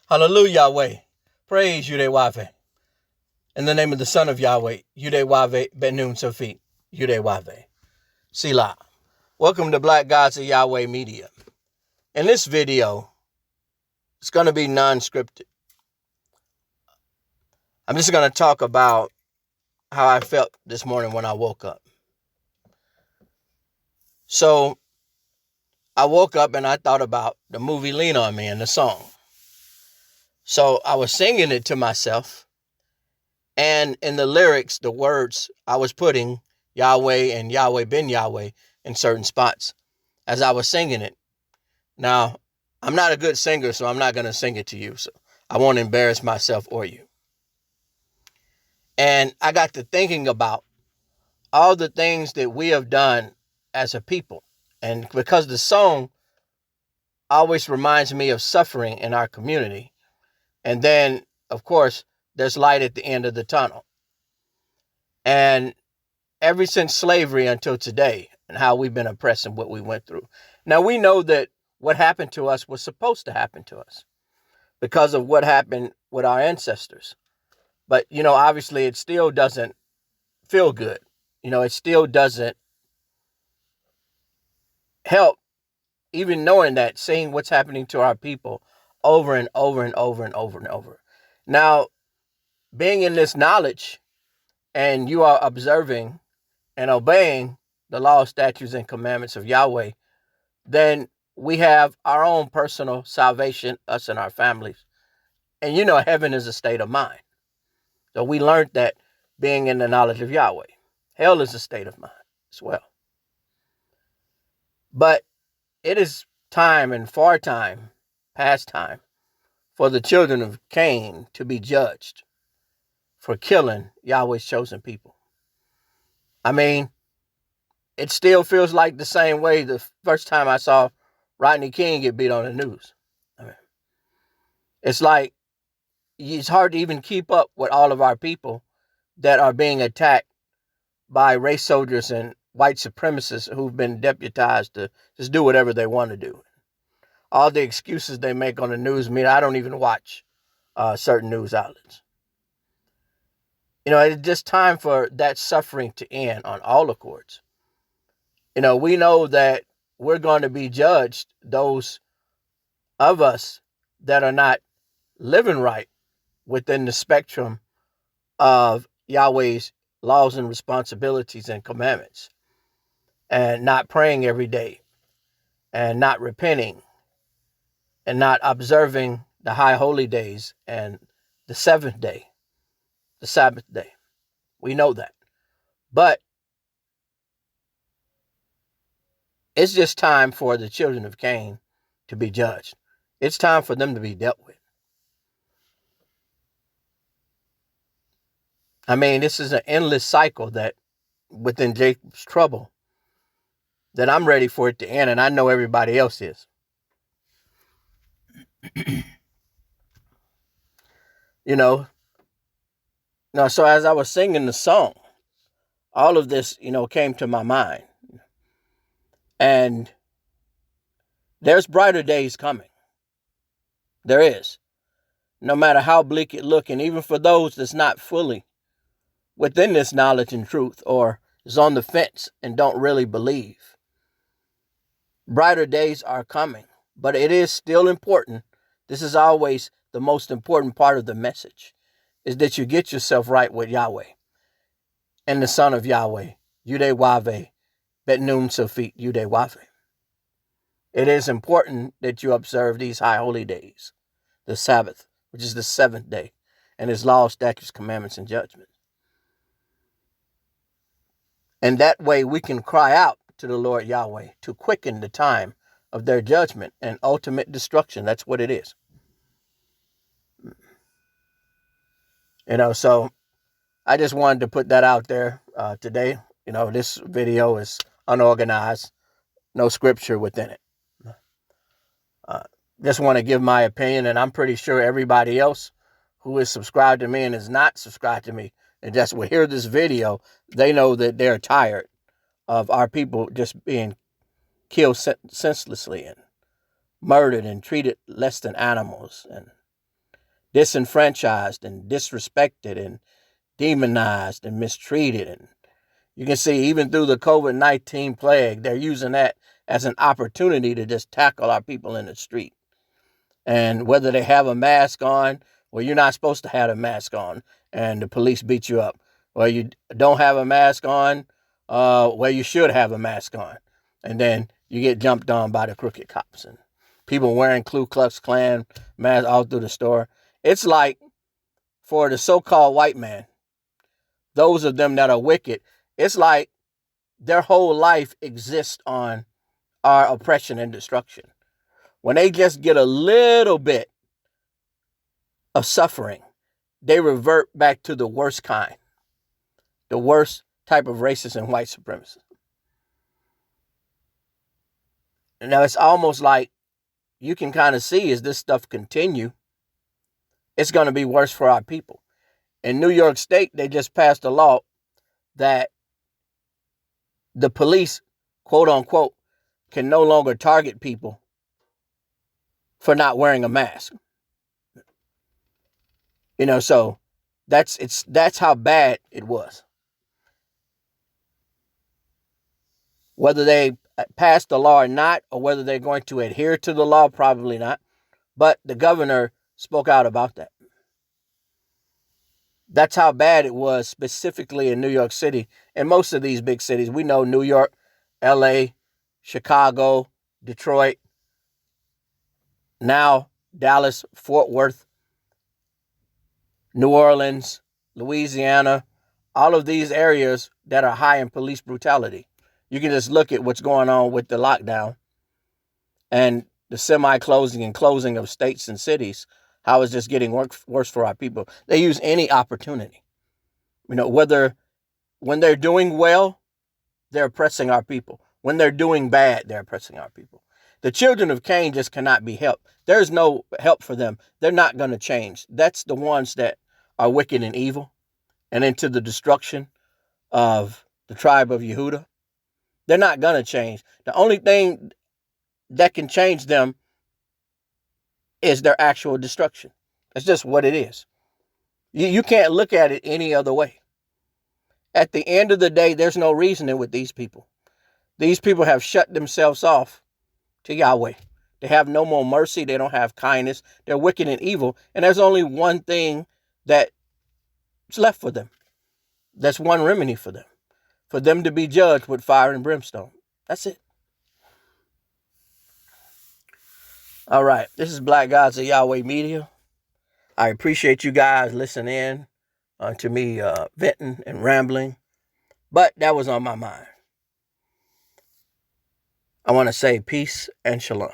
Hallelujah, Yahweh. Praise Yhwh. In the name of the Son of Yahweh, Yhwh Benun Safit, Yhwh. Selah. Welcome to Black Gods of Yahweh Media. In this video, it's going to be non-scripted. I'm just going to talk about how I felt this morning when I woke up. So, I woke up and I thought about the movie Lean On Me and the song. So, I was singing it to myself. And in the lyrics, the words, I was putting Yahweh and Yahweh ben Yahweh in certain spots as I was singing it. Now, I'm not a good singer, so I'm not going to sing it to you. So I won't embarrass myself or you. And I got to thinking about all the things that we have done as a people. And because the song always reminds me of suffering in our community. And then, of course, there's light at the end of the tunnel. And ever since slavery until today, and how we've been oppressed and what we went through. Now, we know that what happened to us was supposed to happen to us because of what happened with our ancestors. But, obviously it still doesn't feel good. It still doesn't help, even knowing that, seeing what's happening to our people over and over and over and over and over. Now, being in this knowledge and you are observing and obeying the law, statutes, and commandments of Yahweh, then we have our own personal salvation, us and our families. And heaven is a state of mind. So we learned that being in the knowledge of Yahweh. Hell is a state of mind as well. But it is time and far time, past time, for the children of Cain to be judged for killing Yahweh's chosen people. I mean, it still feels like the same way the first time I saw Rodney King get beat on the news. It's like it's hard to even keep up with all of our people that are being attacked by race soldiers and white supremacists who've been deputized to just do whatever they want to do. All the excuses they make on the news mean I don't even watch certain news outlets. It's just time for that suffering to end on all accords. We know that we're going to be judged, those of us that are not living right within the spectrum of Yahweh's laws and responsibilities and commandments, and not praying every day, and not repenting, and not observing the high holy days and the seventh day, the Sabbath day. We know that. But it's just time for the children of Cain to be judged. It's time for them to be dealt with. I mean, this is an endless cycle that within Jacob's trouble that I'm ready for it to end, and I know everybody else is. So as I was singing the song, all of this, came to my mind. And there's brighter days coming. There is. No matter how bleak it looks, and even for those that's not fully within this knowledge and truth, or is on the fence and don't really believe, brighter days are coming. But it is still important. This is always the most important part of the message, is that you get yourself right with Yahweh and the Son of Yahweh, Yhwh, Betnun Safit, Yhwh. It is important that you observe these high holy days, the Sabbath, which is the seventh day, and his laws, statutes, commandments, and judgments. And that way we can cry out to the Lord Yahweh to quicken the time of their judgment and ultimate destruction. That's what it is. So I just wanted to put that out there today. This video is unorganized, no scripture within it. Just want to give my opinion, and I'm pretty sure everybody else who is subscribed to me and is not subscribed to me and just will hear this video, they know that they're tired of our people just being killed senselessly and murdered and treated less than animals. And disenfranchised and disrespected and demonized and mistreated. And you can see even through the COVID-19 plague, they're using that as an opportunity to just tackle our people in the street. And whether they have a mask on, well, you're not supposed to have a mask on, and the police beat you up. Well, you don't have a mask on, well, you should have a mask on. And then you get jumped on by the crooked cops and people wearing Ku Klux Klan masks all through the store. It's like for the so-called white man, those of them that are wicked, it's like their whole life exists on our oppression and destruction. When they just get a little bit of suffering, they revert back to the worst kind, the worst type of racist and white supremacy. Now, it's almost like you can kind of see as this stuff continue, it's going to be worse for our people. In New York State, they just passed a law that the police, quote unquote, can no longer target people for not wearing a mask. So that's how bad it was. Whether they passed the law or not, or whether they're going to adhere to the law, probably not. But the governor spoke out about that. That's how bad it was specifically in New York City and most of these big cities. We know New York, LA, Chicago, Detroit, now Dallas, Fort Worth, New Orleans, Louisiana, all of these areas that are high in police brutality. You can just look at what's going on with the lockdown and the semi-closing and closing of states and cities, how it's just getting worse for our people. They use any opportunity. Whether when they're doing well, they're oppressing our people. When they're doing bad, they're oppressing our people. The children of Cain just cannot be helped. There's no help for them. They're not going to change. That's the ones that are wicked and evil and into the destruction of the tribe of Yhwh. They're not going to change. The only thing that can change them is their actual destruction. That's just what it is. You can't look at it any other way. At the end of the day, there's no reasoning with these people. These people have shut themselves off to Yahweh. They have no more mercy. They don't have kindness. They're wicked and evil. And there's only one thing that's left for them. That's one remedy for them to be judged with fire and brimstone. That's it. All right. This is Black Gods of Yahweh Media. I appreciate you guys listening in to me venting and rambling. But that was on my mind. I want to say peace and shalom.